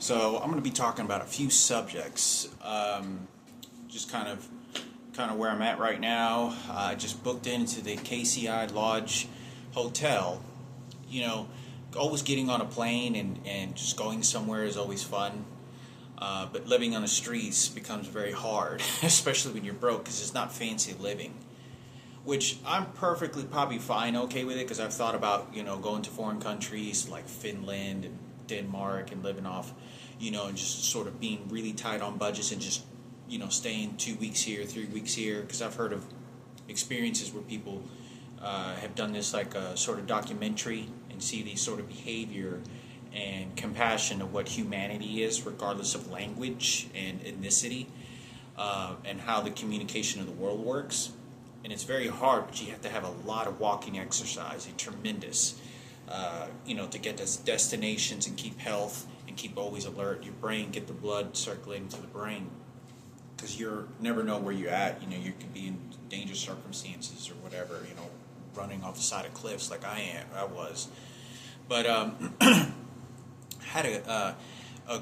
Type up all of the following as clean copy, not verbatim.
So I'm going to be talking about a few subjects, just kind of where I'm at right now. I just booked into the KCI Lodge Hotel. You know, always getting on a plane and just going somewhere is always fun. But living on the streets becomes very hard, especially when you're broke, because it's not fancy living. Which I'm perfectly probably fine, okay with it, because I've thought about going to foreign countries like Finland and Denmark and living off, and just sort of being really tight on budgets and just staying 2 weeks here, 3 weeks here, because I've heard of experiences where people have done this like a sort of documentary and see these sort of behavior and compassion of what humanity is, regardless of language and ethnicity, and how the communication of the world works. And it's very hard, but you have to have a lot of walking exercise, a tremendous, to get to destinations and keep health and keep always alert. Your brain, get the blood circulating to the brain, because you never know where you're at. You could be in dangerous circumstances or whatever. Running off the side of cliffs like I was. But had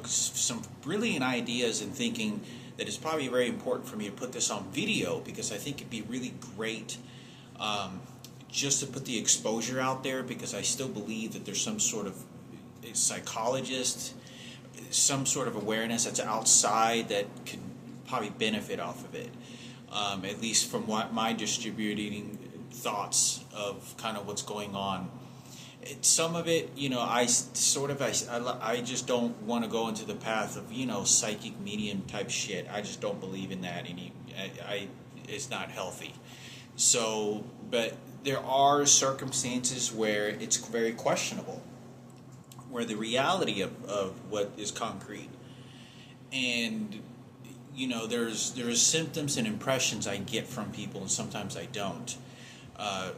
some brilliant ideas and thinking that it's probably very important for me to put this on video, because I think it'd be really great just to put the exposure out there, because I still believe that there's some sort of psychologist, some sort of awareness that's outside that could probably benefit off of it, at least from what my distributing thoughts of kind of what's going on. Some of it, I just don't want to go into the path of, psychic medium type shit. I just don't believe in that. It's not healthy. So, but there are circumstances where it's very questionable, where the reality of what is concrete. And, there's symptoms and impressions I get from people, and sometimes I don't.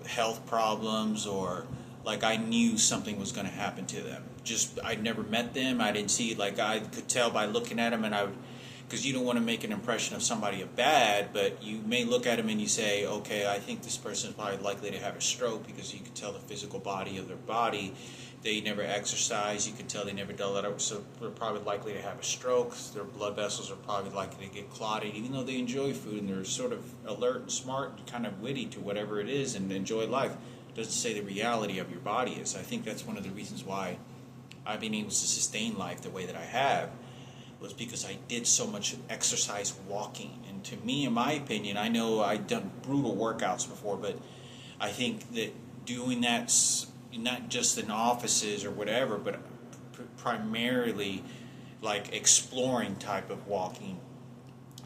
Health problems, or like I knew something was going to happen to them. Just I'd never met them. I didn't see, like I could tell by looking at them, and because you don't want to make an impression of somebody of bad, but you may look at them and you say, okay, I think this person is probably likely to have a stroke, because you can tell the physical body of their body. They never exercise. You can tell they never done that, so they're probably likely to have a stroke. Their blood vessels are probably likely to get clotted, even though they enjoy food and they're sort of alert and smart and kind of witty to whatever it is and enjoy life. Doesn't say the reality of your body is. I think that's one of the reasons why I've been able to sustain life the way that I have, was because I did so much exercise walking. And to me, in my opinion, I know I've done brutal workouts before, but I think that doing that, not just in offices or whatever, but primarily like exploring type of walking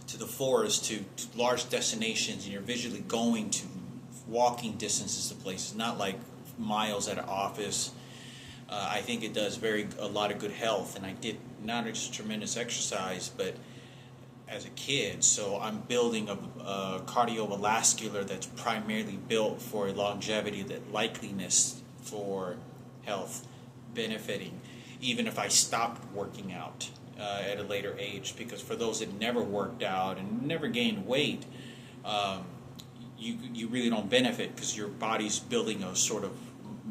to the forest, to large destinations, and you're visually going to walking distances to places, not like miles at an office. I think it does a lot of good health, and I did not just tremendous exercise, but as a kid. So I'm building a cardiovascular that's primarily built for longevity, that likeliness for health, benefiting, even if I stopped working out at a later age. Because for those that never worked out and never gained weight, you really don't benefit, because your body's building a sort of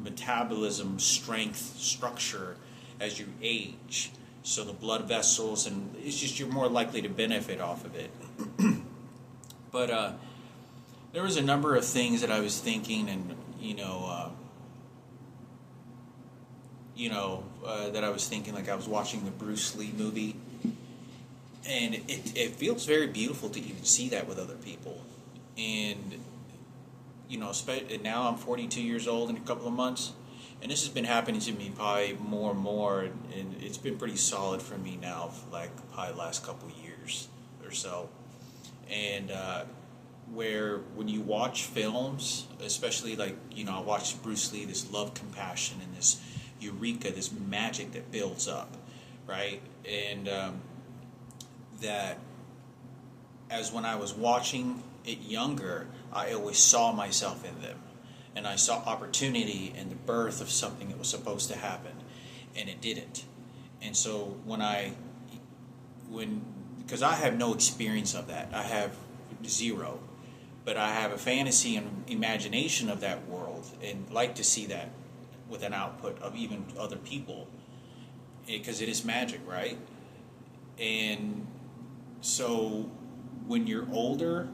metabolism, strength, structure as you age. So the blood vessels, and it's just you're more likely to benefit off of it. But there was a number of things that I was thinking, and that I was thinking, like I was watching the Bruce Lee movie, and it feels very beautiful to even see that with other people. And now I'm 42 years old in a couple of months, and this has been happening to me probably more and more, and it's been pretty solid for me now for like probably the last couple of years or so. And where when you watch films, especially like I watched Bruce Lee, this love, compassion, and this eureka, this magic that builds up, right? And that as when I was watching it younger, I always saw myself in them, and I saw opportunity and the birth of something that was supposed to happen, and it didn't. And so because I have no experience of that, I have zero, but I have a fantasy and imagination of that world, and like to see that with an output of even other people, because it is magic, right? And so when you're older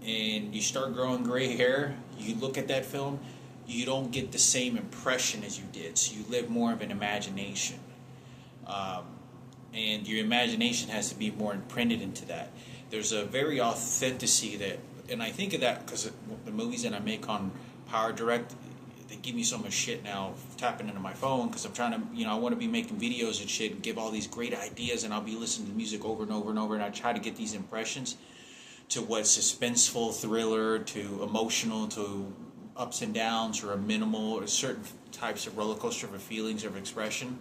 and you start growing gray hair, you look at that film, you don't get the same impression as you did. So you live more of an imagination. Um, and your imagination has to be more imprinted into that. There's a very authenticity that, and I think of that because the movies that I make on Power Direct, they give me so much shit now tapping into my phone because I'm trying to, I want to be making videos and shit and give all these great ideas, and I'll be listening to music over and over and over, and I try to get these impressions to what's suspenseful, thriller, to emotional, to ups and downs, or a minimal, or certain types of roller coaster of feelings of expression.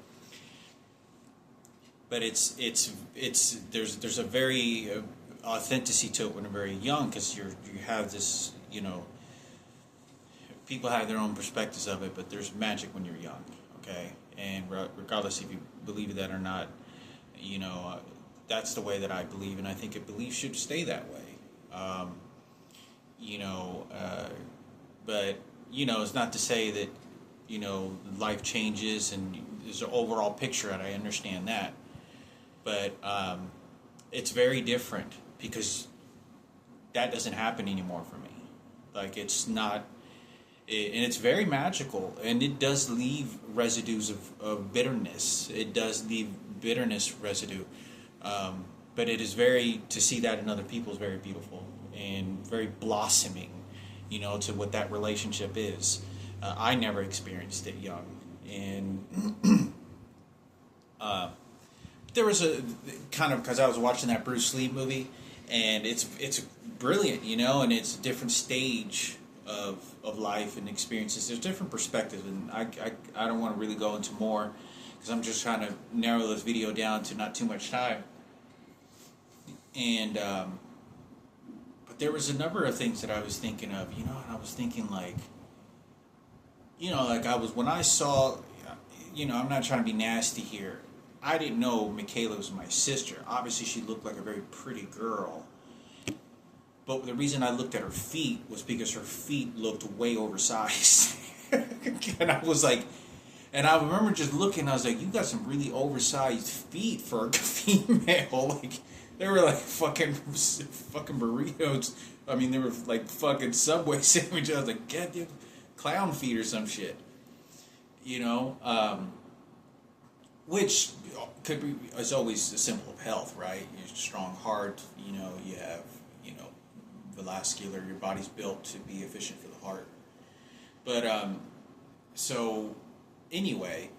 But there's a very authenticity to it when you're very young, because you have this, people have their own perspectives of it, but there's magic when you're young, okay? And regardless if you believe that or not, that's the way that I believe, and I think belief should stay that way. But it's not to say that life changes and there's an overall picture, and I understand that, but it's very different because that doesn't happen anymore for me. Like, it's not, and it's very magical, and it does leave residues of bitterness. It does leave bitterness residue, but it is to see that in other people is very beautiful and very blossoming, to what that relationship is. I never experienced it young, and there was a kind of, because I was watching that Bruce Lee movie, and it's brilliant, and it's a different stage of life and experiences. There's different perspectives, and I don't want to really go into more because I'm just trying to narrow this video down to not too much time. And but there was a number of things that I was thinking of, and I was thinking like I was, when I saw, I'm not trying to be nasty here. I didn't know Michaela was my sister. Obviously, she looked like a very pretty girl. But the reason I looked at her feet was because her feet looked way oversized. And I was like, and I remember just looking, I was like, you got some really oversized feet for a female. Like, they were like fucking burritos. I mean, they were like fucking Subway sandwiches. I was like, get them clown feet or some shit. Which could be, is always a symbol of health, right? You have a strong heart, you have, vascular, your body's built to be efficient for the heart. But, so, anyway,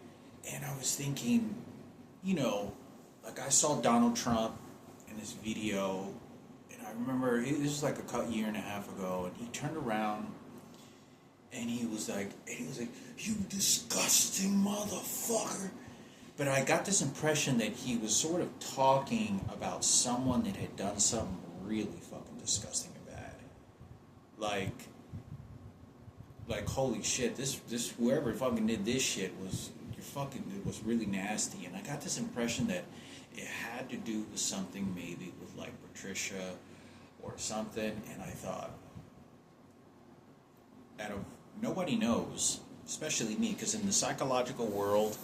and I was thinking, like I saw Donald Trump in this video, and I remember, this was like a year and a half ago, and he turned around, and he was like, you disgusting motherfucker. But I got this impression that he was sort of talking about someone that had done something really fucking disgusting and bad. Like holy shit, this whoever fucking did this shit it was really nasty. And I got this impression that it had to do with something maybe with like Patricia or something. And I thought, nobody knows, especially me, because in the psychological world,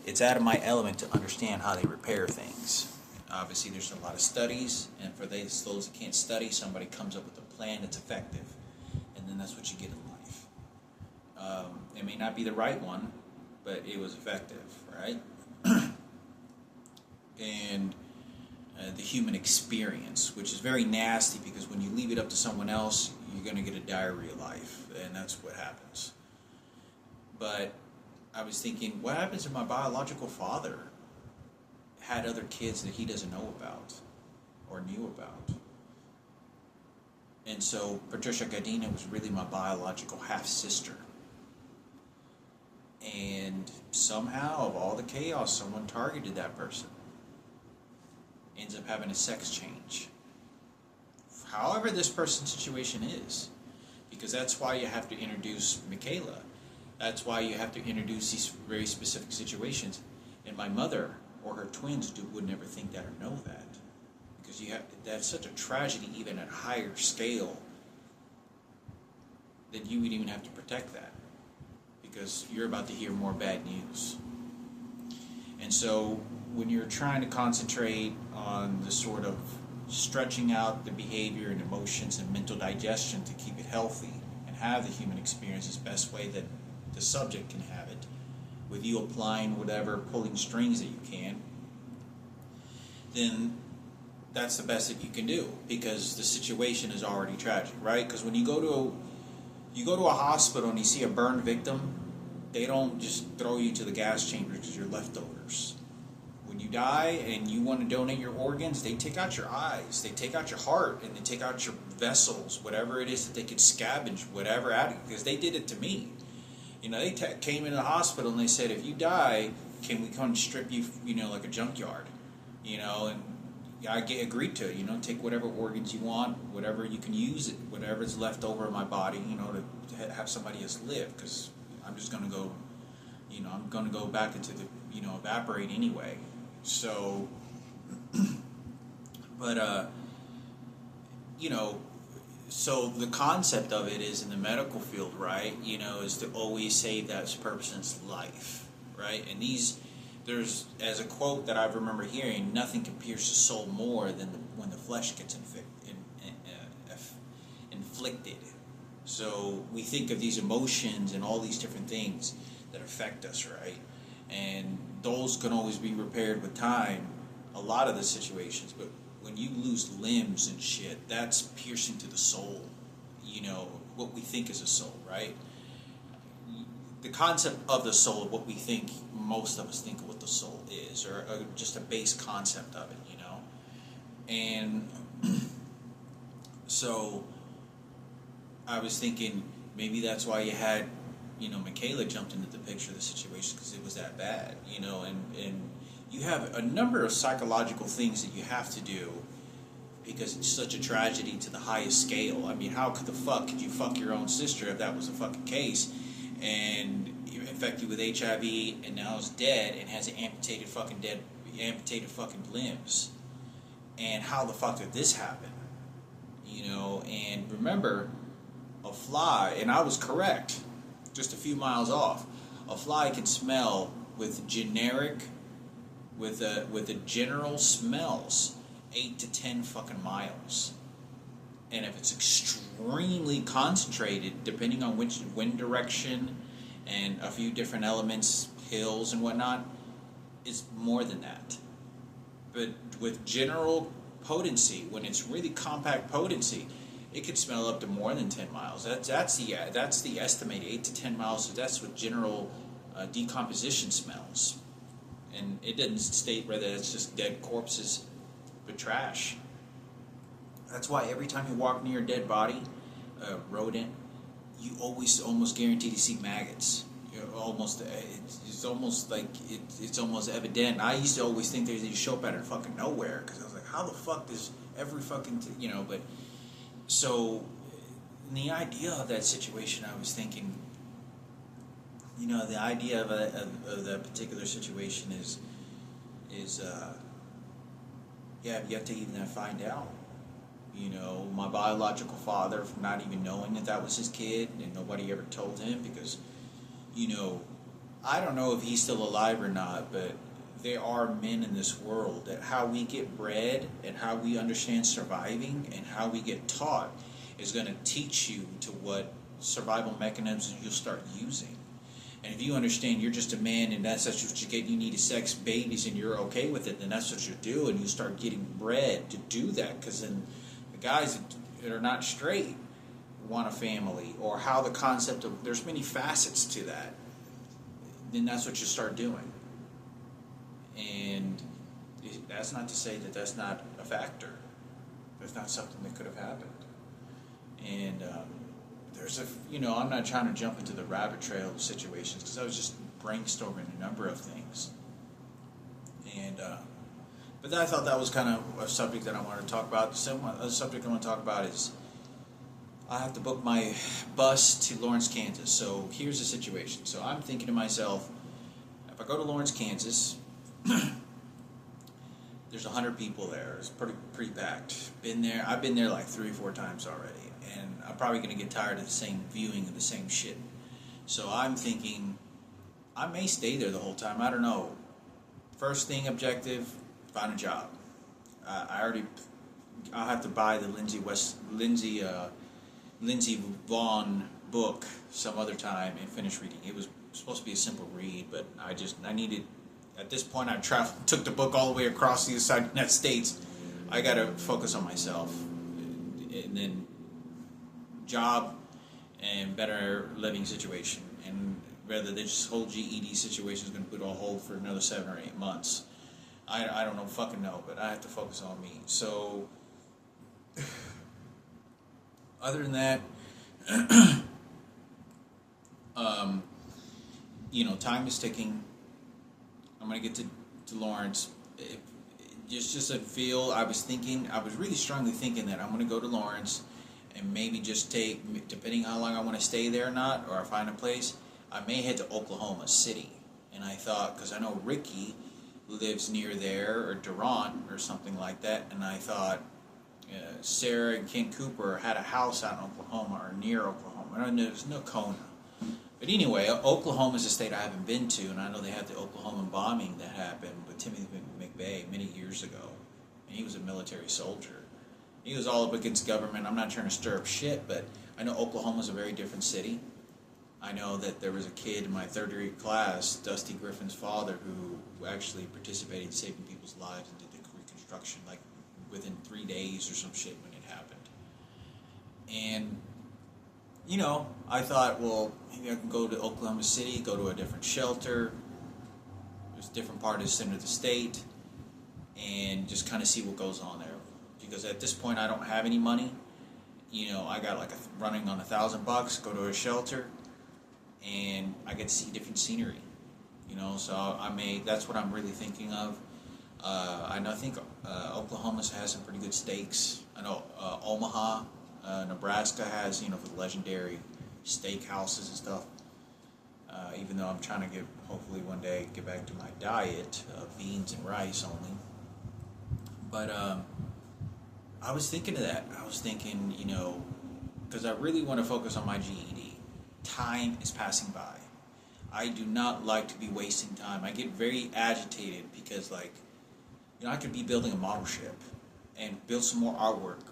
it's out of my element to understand how they repair things. Obviously, there's a lot of studies, and for those that can't study, somebody comes up with a plan that's effective, and then that's what you get in life. It may not be the right one, but it was effective, right? And the human experience, which is very nasty, because when you leave it up to someone else, you're going to get a diarrhea life, and that's what happens. But I was thinking, what happens if my biological father had other kids that he doesn't know about or knew about? And so Patricia Gardina was really my biological half-sister. And somehow, of all the chaos, someone targeted that person. Ends up having a sex change. However this person's situation is. Because that's why you have to introduce Michaela. That's why you have to introduce these very specific situations. And my mother or her twins would never think that or know that. Because that's such a tragedy, even at a higher scale, that you would even have to protect that. Because you're about to hear more bad news. And so when you're trying to concentrate on the sort of stretching out the behavior and emotions and mental digestion to keep it healthy and have the human experience as best way that the subject can have it, with you applying whatever pulling strings that you can, then that's the best that you can do, because the situation is already tragic, right? Because when you go to a hospital and you see a burned victim, they don't just throw you to the gas chamber because you're leftovers. When you die and you want to donate your organs, they take out your eyes, they take out your heart, and they take out your vessels, whatever it is that they could scavenge, whatever out of you, because they did it to me. You know, they came into the hospital and they said, if you die, can we come and strip you, you know, like a junkyard? You know, and I agreed to it, you know, take whatever organs you want, whatever you can use it, whatever's left over in my body, you know, to have somebody else live, because I'm just going to go, you know, I'm going to go back into the, you know, evaporate anyway. So, but, you know, so the concept of it is in the medical field, right, you know, is to always save that person's life, right? And there's, as a quote that I remember hearing, nothing can pierce the soul more than when the flesh gets inflicted. So we think of these emotions and all these different things that affect us, right? And those can always be repaired with time, a lot of the situations. But when you lose limbs and shit, that's piercing to the soul, you know, what we think is a soul, right? The concept of the soul, what we think, most of us think of what the soul is, or just a base concept of it, you know? And so I was thinking maybe that's why you had, you know, Michaela jumped into the picture of the situation, because it was that bad, you know, and you have a number of psychological things that you have to do because it's such a tragedy to the highest scale. I mean, how could you fuck your own sister if that was a fucking case, and you're infected with HIV and now is dead and has amputated fucking limbs? And how the fuck did this happen? You know, and remember, a fly, and I was correct, just a few miles off, a fly can smell with the general smells 8 to 10 fucking miles. And if it's extremely concentrated, depending on which wind direction and a few different elements, hills and whatnot, it's more than that. But with general potency, when it's really compact potency, it could smell up to more than 10 miles. That's the estimated 8 to 10 miles. So that's what general decomposition smells. And it doesn't state whether it's just dead corpses, but trash. That's why every time you walk near a dead body, rodent, you almost guaranteed to see maggots. It's almost like it's almost evident. I used to always think they show up out of fucking nowhere, because I was like, how the fuck does every fucking you know? But so in the idea of that situation, I was thinking, you know, the idea of that particular situation is yeah, I've yet to even find out. You know, my biological father, from not even knowing that was his kid, and nobody ever told him, because, you know, I don't know if he's still alive or not, but there are men in this world that how we get bred and how we understand surviving and how we get taught is going to teach you to what survival mechanisms you'll start using. And if you understand you're just a man and that's what you get, you need to sex babies and you're okay with it, then that's what you do, and you start getting bred to do that, because then the guys that are not straight want a family, or how the concept of, there's many facets to that, then that's what you start doing. And that's not to say that that's not a factor. That's not something that could have happened. And you know, I'm not trying to jump into the rabbit trail of situations, because I was just brainstorming a number of things. And but I thought that was kind of a subject that I wanted to talk about. The other subject I want to talk about is I have to book my bus to Lawrence, Kansas. So here's the situation. So I'm thinking to myself, if I go to Lawrence, Kansas, there's 100 people there. It's pretty packed. I've been there like 3 or 4 times already, and I'm probably going to get tired of the same viewing of the same shit. So I'm thinking I may stay there the whole time. I don't know. first thing objective, find a job. I'll have to buy the Lindsey Vaughn book some other time and finish reading. It was supposed to be a simple read, but I needed, at this point I took the book all the way across the United States. I got to focus on myself, and then job and better living situation, and rather than this whole GED situation is going to put on hold for another 7 or 8 months. I don't know, fucking know, but I have to focus on me. So other than that, time is ticking. I'm gonna get to Lawrence. Just a feel. I was really strongly thinking that I'm gonna go to Lawrence and maybe just take, depending how long I want to stay there or not, or I find a place, I may head to Oklahoma City. And I thought, because I know Ricky lives near there, or Durant, or something like that, and I thought Sarah and Ken Cooper had a house out in Oklahoma, or near Oklahoma. And there's no Kona. But anyway, Oklahoma is a state I haven't been to, and I know they had the Oklahoma bombing that happened with Timothy McVeigh many years ago, and he was a military soldier. He was all up against government. I'm not trying to stir up shit, but I know Oklahoma's a very different city. I know that there was a kid in my third grade class, Dusty Griffin's father, who actually participated in saving people's lives and did the reconstruction, like within 3 days or some shit when it happened. And, I thought, well, maybe I can go to Oklahoma City, go to a different shelter. There's a different part of the center of the state, and just kind of see what goes on there. Because at this point, I don't have any money. I got like running on $1,000, go to a shelter, and I get to see different scenery. So that's what I'm really thinking of. I think Oklahoma has some pretty good steaks. I know Omaha, Nebraska has, the legendary steak houses and stuff. Even though I'm trying to hopefully one day get back to my diet of beans and rice only. But I was thinking of that. I was thinking, because I really want to focus on my GED. Time is passing by. I do not like to be wasting time. I get very agitated because, I could be building a model ship and build some more artwork,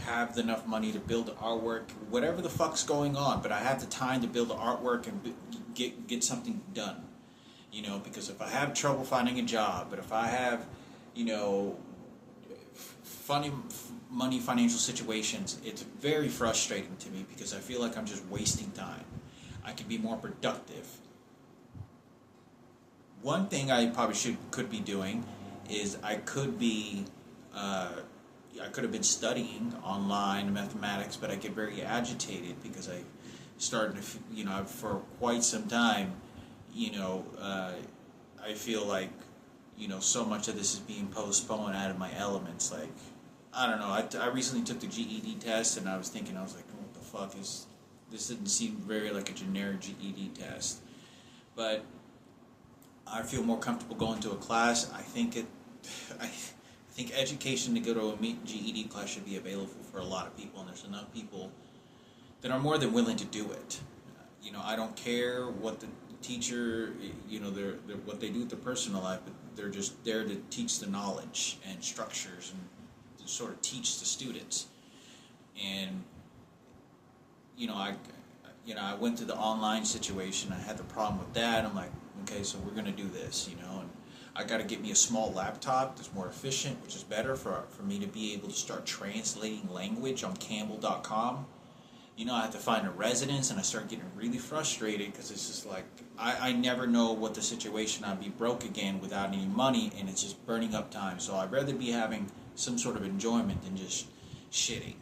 have enough money to build the artwork, whatever the fuck's going on, but I have the time to build the artwork and get something done. Because if I have trouble finding a job, but if I have, financial situations, it's very frustrating to me because I feel like I'm just wasting time. I could be more productive. One thing I probably could be doing is I could have been studying online mathematics, but I get very agitated because I started to, for quite some time, I feel like, so much of this is being postponed out of my elements. Like, I don't know, I recently took the GED test, and I was like, what the fuck is, this didn't seem very like a generic GED test. But I feel more comfortable going to a class. I think education to go to a GED class should be available for a lot of people, and there's enough people that are more than willing to do it. I don't care what the teacher, they're what they do with their personal life, but they're just there to teach the knowledge and structures and to sort of teach the students. And I went to the online situation. I had the problem with that. I'm like, okay, so we're gonna do this, and I got to get me a small laptop that's more efficient, which is better for me to be able to start translating language on Campbell.com. I have to find a residence, and I start getting really frustrated because it's just like, I never know what the situation. I'd be broke again without any money, and it's just burning up time. So I'd rather be having some sort of enjoyment than just shitting.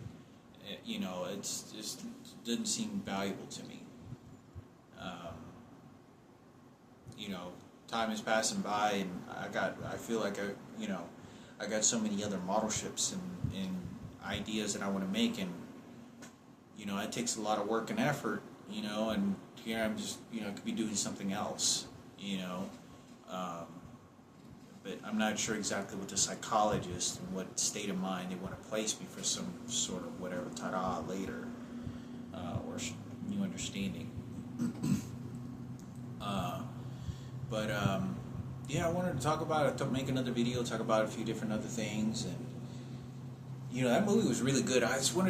It's just doesn't seem valuable to me. Time is passing by, and I feel like I got so many other model ships and ideas that I want to make, and it takes a lot of work and effort, and here I'm just could be doing something else, but I'm not sure exactly what the psychologist and what state of mind they want to place me for some sort of whatever ta-da later, or new understanding. yeah, I wanted to talk about it, make another video, talk about a few different other things, and that movie was really good. It was one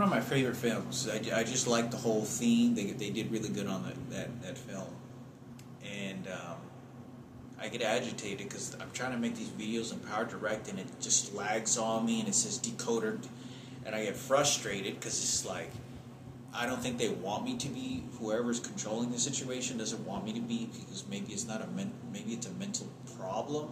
of my favorite films. I just liked the whole theme. They did really good on that film, and I get agitated because I'm trying to make these videos in PowerDirect and it just lags on me and it says decoder, and I get frustrated because it's like I don't think they want me to be. Whoever's controlling the situation doesn't want me to be, because maybe it's not maybe it's a mental problem.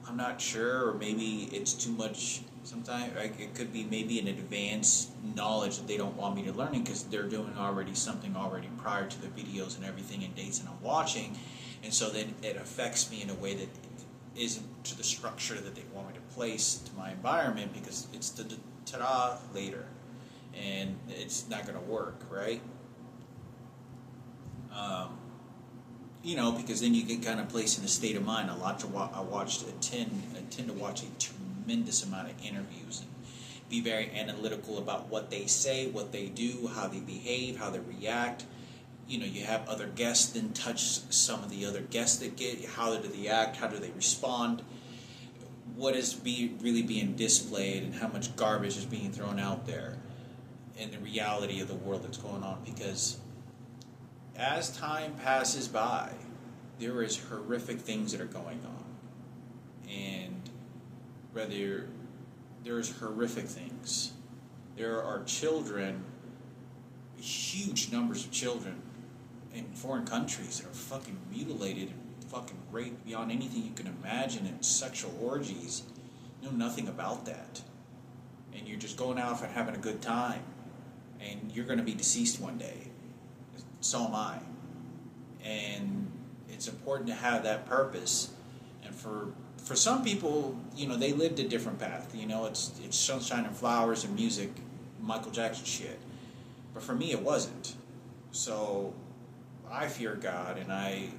I'm not sure, or maybe it's too much. Sometimes it could be maybe an advanced knowledge that they don't want me to learn because they're doing something already prior to the videos and everything and dates that I'm watching, and so then it affects me in a way that isn't to the structure that they want me to place to my environment, because it's the ta-da later, and it's not going to work, right? Because then you get kind of placed in a state of mind. I tend to watch a tremendous amount of interviews and be very analytical about what they say, what they do, how they behave, how they react. You have other guests then touch some of the other guests that get, how do they act, how do they respond, what is really being displayed, and how much garbage is being thrown out there, and the reality of the world that's going on. Because as time passes by, there is horrific things that are going on, and there's horrific things. There are children, huge numbers of children in foreign countries that are fucking mutilated and fucking raped beyond anything you can imagine, and sexual orgies. You know nothing about that, and you're just going out and having a good time, and you're going to be deceased one day. So am I. And it's important to have that purpose. And for some people, they lived a different path. It's sunshine and flowers and music, Michael Jackson shit. But for me, it wasn't. So I fear God, and I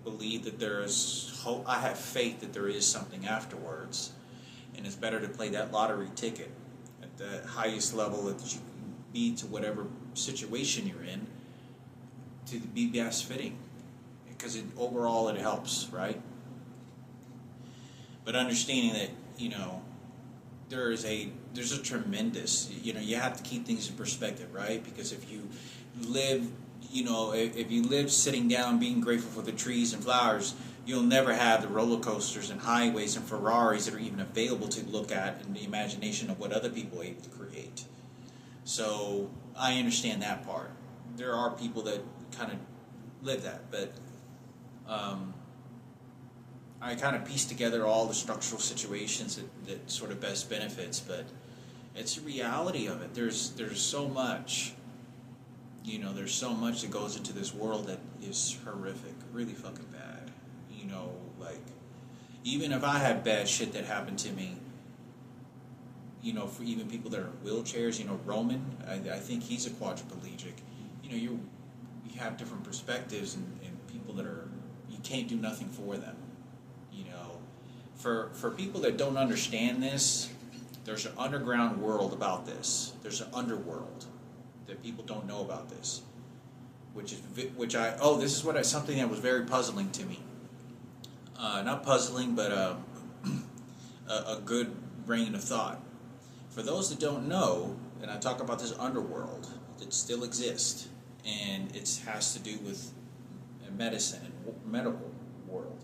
believe that there is hope. I have faith that there is something afterwards, and it's better to play that lottery ticket at the highest level that you can be to whatever situation you're in, to be best fitting, because overall it helps, right? But understanding that there's a tremendous, you have to keep things in perspective, right? Because if you live sitting down being grateful for the trees and flowers, you'll never have the roller coasters and highways and Ferraris that are even available to look at in the imagination of what other people are able to create. So I understand that part. There are people that kind of live that, but I kind of piece together all the structural situations that sort of best benefits, but it's the reality of it. There's so much, there's so much that goes into this world that is horrific, really fucking bad. Like, even if I had bad shit that happened to me, for even people that are in wheelchairs, Roman, I think he's a quadriplegic. You have different perspectives, and people that you can't do nothing for them. For people that don't understand this, there's an underground world about this. There's an underworld that people don't know about this, something that was very puzzling to me. Not puzzling, but a good brain of thought. For those that don't know, and I talk about this underworld that still exists, and it has to do with medicine and medical world.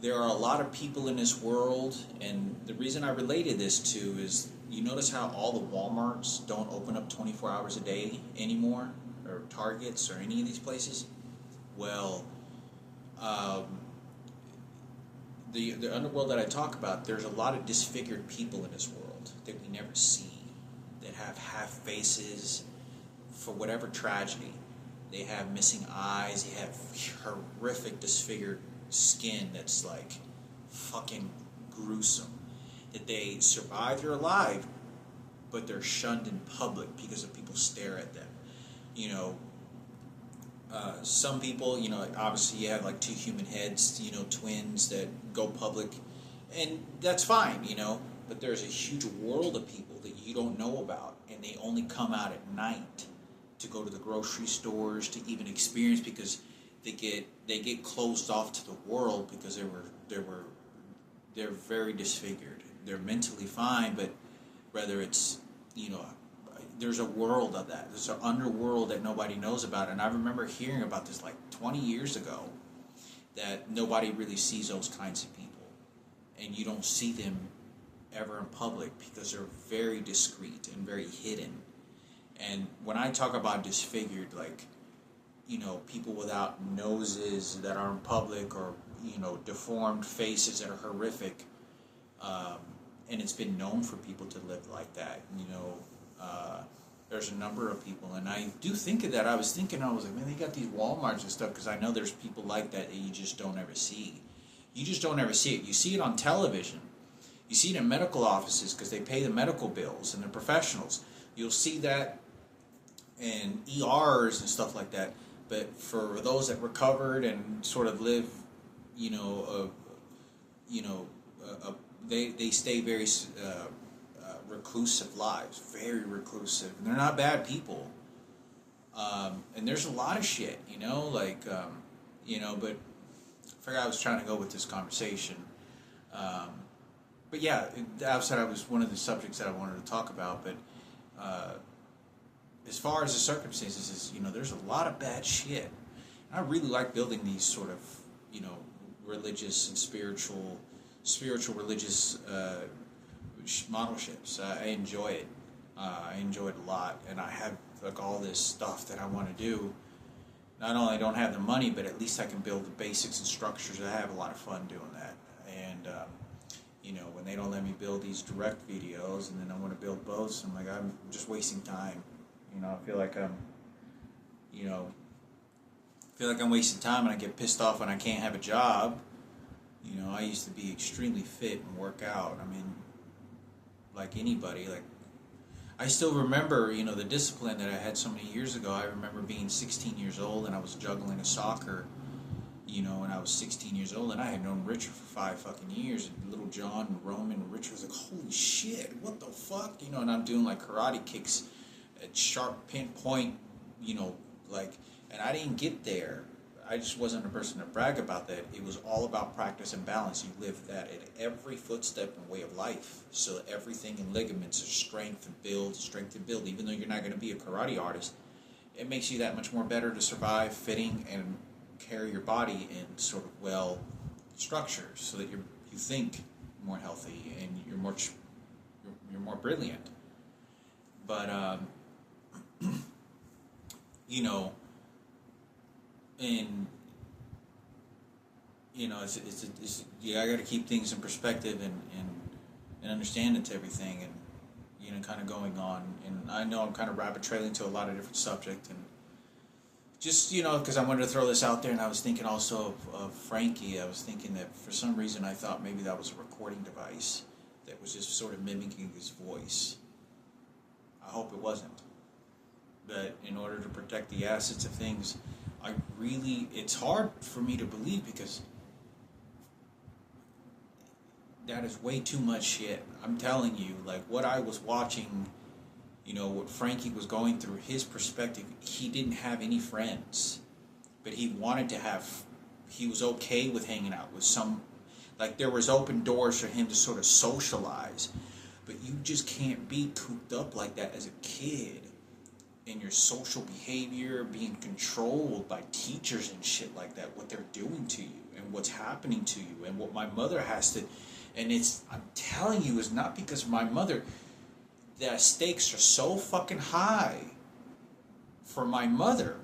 There are a lot of people in this world, and the reason I related this to is, you notice how all the Walmarts don't open up 24 hours a day anymore, or Targets, or any of these places? Well, the underworld that I talk about, there's a lot of disfigured people in this world that we never see, that have half faces for whatever tragedy. They have missing eyes, they have horrific disfigured skin that's like fucking gruesome. That they survive, they're alive, but they're shunned in public because of people stare at them. Some people, obviously you have like two human heads, twins that go public, and that's fine, but there's a huge world of people that you don't know about, and they only come out at night to go to the grocery stores, to even experience, because they get closed off to the world because they're very disfigured. They're mentally fine, but whether it's, you know, there's a world of that. There's an underworld that nobody knows about. And I remember hearing about this like 20 years ago, that nobody really sees those kinds of people. And you don't see them ever in public because they're very discreet and very hidden. And when I talk about disfigured, like, you know, people without noses that are in public, or, you know, deformed faces that are horrific, and it's been known for people to live like that, you know. There's a number of people, and I do think of that. I was like, man, they got these Walmarts and stuff, because I know there's people like that you just don't ever see. You just don't ever see it. You see it on television. You see it in medical offices because they pay the medical bills and they're professionals. You'll see that in ERs and stuff like that. But for those that recovered and sort of live, you know, they stay very reclusive lives, very reclusive, and they're not bad people. And there's a lot of shit, you know, like, you know, but I forgot I was trying to go with this conversation. But yeah, outside was one of the subjects that I wanted to talk about, but as far as the circumstances, is, you know, there's a lot of bad shit. And I really like building these sort of, you know, religious and spiritual religious model ships. I enjoy it. I enjoy it a lot, and I have like all this stuff that I want to do. Not only don't have the money, but at least I can build the basics and structures. I have a lot of fun doing that. And you know, when they don't let me build these direct videos, and then I want to build boats, I'm like, I'm just wasting time. You know, I feel like I'm wasting time, and I get pissed off when I can't have a job. You know, I used to be extremely fit and work out. I mean, like anybody, like, I still remember, you know, the discipline that I had so many years ago. I remember being 16 years old, and I was juggling a soccer, you know, and I was 16 years old, and I had known Richard for 5 fucking years, and little John and Roman, and Richard was like, holy shit, what the fuck, you know, and I'm doing like karate kicks at sharp pinpoint, you know, like, and I didn't get there. I just wasn't a person to brag about that. It was all about practice and balance. You live that at every footstep and way of life. So everything in ligaments is strength and build. Even though you're not going to be a karate artist, it makes you that much more better to survive, fitting, and carry your body in sort of well structure, so that you think more healthy and you're more brilliant. But you know. And you know, it's I got to keep things in perspective and understand it to everything, and you know, kind of going on. And I know I'm kind of rabbit trailing to a lot of different subjects, and just, you know, because I wanted to throw this out there, and I was thinking also of Frankie. I was thinking that for some reason I thought maybe that was a recording device that was just sort of mimicking his voice. I hope it wasn't. But in order to protect the assets of things, it's hard for me to believe, because that is way too much shit. I'm telling you, like, what I was watching, you know, what Frankie was going through, his perspective, he didn't have any friends, but he was okay with hanging out with some, like, there was open doors for him to sort of socialize, but you just can't be cooped up like that as a kid. And your social behavior being controlled by teachers and shit like that, what they're doing to you and what's happening to you, and what my mother has to, and I'm telling you, it's not because of my mother. The stakes are so fucking high for my mother.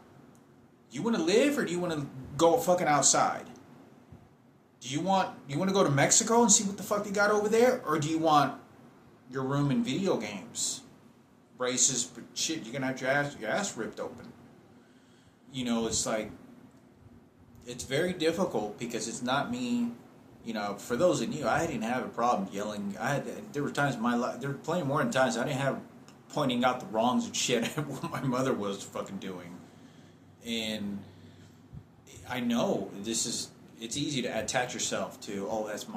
You want to live, or do you want to go fucking outside? Do you want to go to Mexico and see what the fuck they got over there, or do you want your room in video games? Braces, but shit, you're gonna have your ass ripped open. You know, it's like, it's very difficult, because it's not me. You know, for those that knew, I didn't have a problem yelling. There were times in my life, there were plenty more than times I didn't have pointing out the wrongs and shit what my mother was fucking doing. And I know it's easy to attach yourself to, oh, that's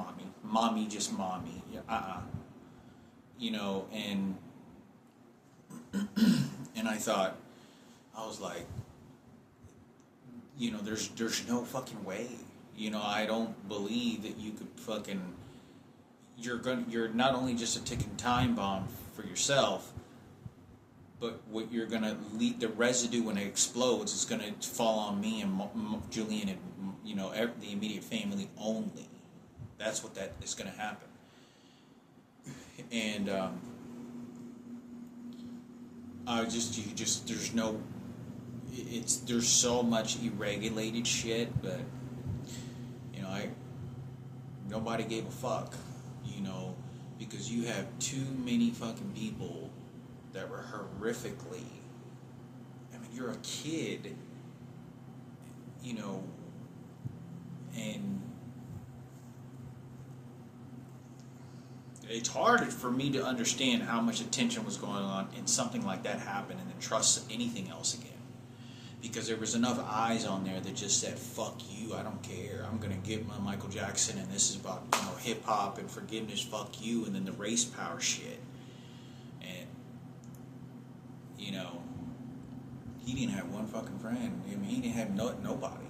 mommy, just mommy. Yeah, you know, and I was like, there's no fucking way. I don't believe that you could fucking. You're not only just a ticking time bomb for yourself, but what you're gonna leave, the residue when it explodes is gonna fall on me and Julian and the immediate family only. That's what that is gonna happen. And there's no, there's so much irregulated shit, but I nobody gave a fuck, because you have too many fucking people that were horrifically. I mean, you're a kid, and it's hard for me to understand how much attention was going on and something like that happened and then trust anything else again. Because there was enough eyes on there that just said, fuck you, I don't care. I'm going to get my Michael Jackson, and this is about, hip-hop and forgiveness, fuck you, and then the race power shit. And, he didn't have one fucking friend. I mean, he didn't have nobody.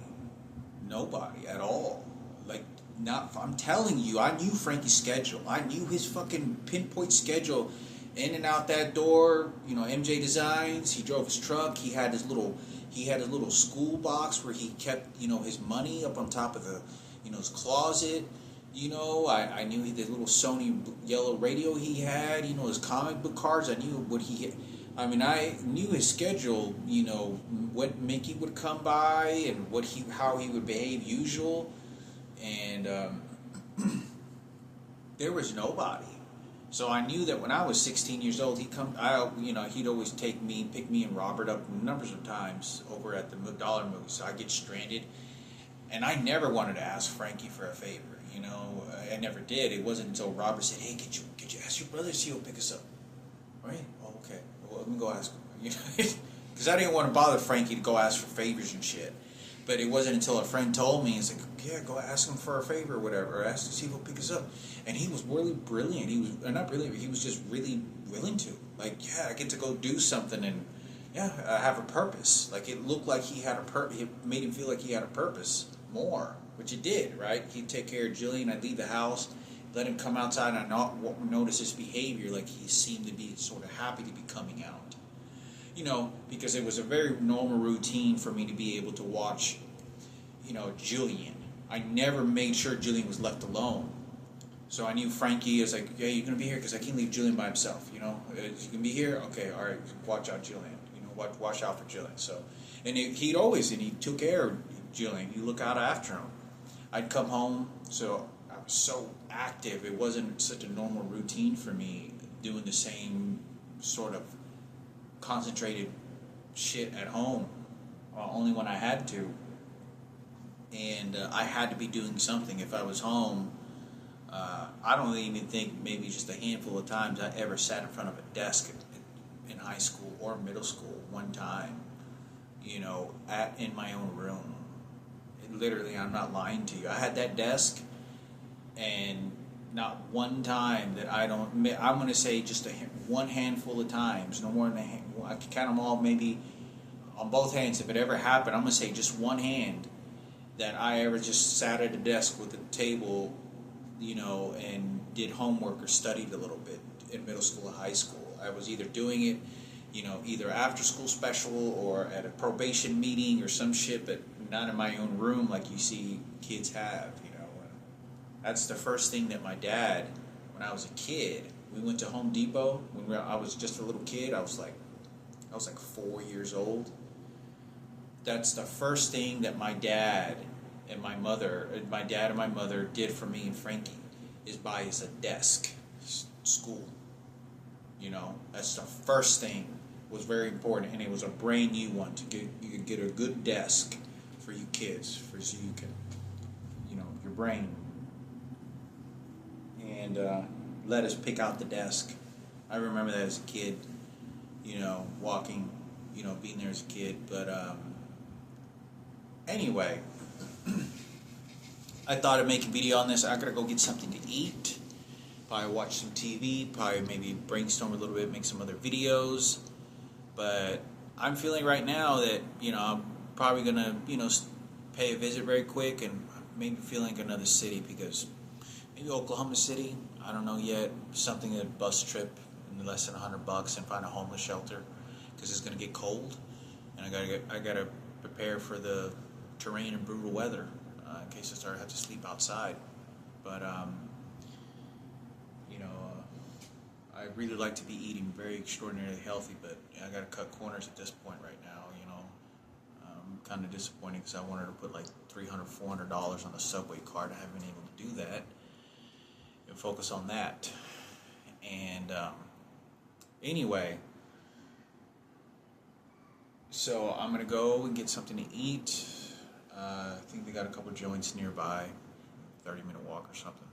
Nobody at all. Like, I'm telling you, I knew Frankie's schedule. I knew his fucking pinpoint schedule. In and out that door, MJ Designs. He drove his truck. He had his little school box where he kept, his money up on top of the, his closet. I knew the little Sony yellow radio he had. His comic book cards. I knew what he had. I mean, I knew his schedule. What Mickey would come by and how he would behave usual, and there was nobody. So I knew that when I was 16 years old, he'd always pick me and Robert up numbers of times over at the dollar movie. So I get stranded, and I never wanted to ask Frankie for a favor. I never did. It wasn't until Robert said, "Hey, could you ask your brother to see he'll pick us up?" Right? Oh, okay. Well, let me go ask him. Because I didn't want to bother Frankie to go ask for favors and shit. But it wasn't until a friend told me, it's like, yeah, go ask him for a favor or whatever, or ask to see if he'll pick us up. And he was really brilliant. He was not brilliant, he was just really willing to. Like, yeah, I get to go do something, and yeah, I have a purpose. Like, it looked like he had a purpose. It made him feel like he had a purpose more, which it did, right? He'd take care of Jillian. I'd leave the house, let him come outside, and I'd notice his behavior, like he seemed to be sort of happy to be coming out. Because it was a very normal routine for me to be able to watch, Jillian. I never made sure Jillian was left alone. So I knew Frankie is like, yeah, you're going to be here because I can't leave Jillian by himself, You can be here? Okay, all right, watch out Jillian. Watch out for Jillian. So, and he took care of Jillian. He'd look out after him. I'd come home, so I was so active. It wasn't such a normal routine for me doing the same sort of concentrated shit at home, only when I had to. And I had to be doing something. If I was home, I don't even think maybe just a handful of times I ever sat in front of a desk in high school or middle school one time, in my own room. Literally, I'm not lying to you. I had that desk, and not one time that I'm going to say just one handful of times, no more than I can count them all maybe on both hands. If it ever happened, I'm going to say just one hand that I ever just sat at a desk with a table, and did homework or studied a little bit in middle school or high school. I was either doing it, either after school special or at a probation meeting or some shit, but not in my own room like you see kids have, That's the first thing that my dad, when I was a kid, we went to Home Depot when I was just a little kid. I was like 4 years old. That's the first thing that my dad and my mother did for me and Frankie, is buy us a desk, school. That's the first thing. Was very important, and it was a brand new one you could get a good desk for you kids, so you can, your brain. And let us pick out the desk. I remember that as a kid, walking, being there as a kid. But anyway, I thought I'd make a video on this. I gotta go get something to eat, probably watch some TV, probably maybe brainstorm a little bit, make some other videos. But I'm feeling right now that, I'm probably gonna, pay a visit very quick and maybe feel like another city, because maybe Oklahoma City, I don't know yet, something, a bus trip in less than $100 and find a homeless shelter, because it's going to get cold, and I gotta prepare for the terrain and brutal weather in case I start to have to sleep outside. But I really like to be eating very extraordinarily healthy, but I got to cut corners at this point right now. I'm kind of disappointed because I wanted to put like $300, $400 on the Subway card. I haven't been able to do that and focus on that. And anyway, so I'm gonna go and get something to eat. I think they got a couple joints nearby, 30-minute walk or something.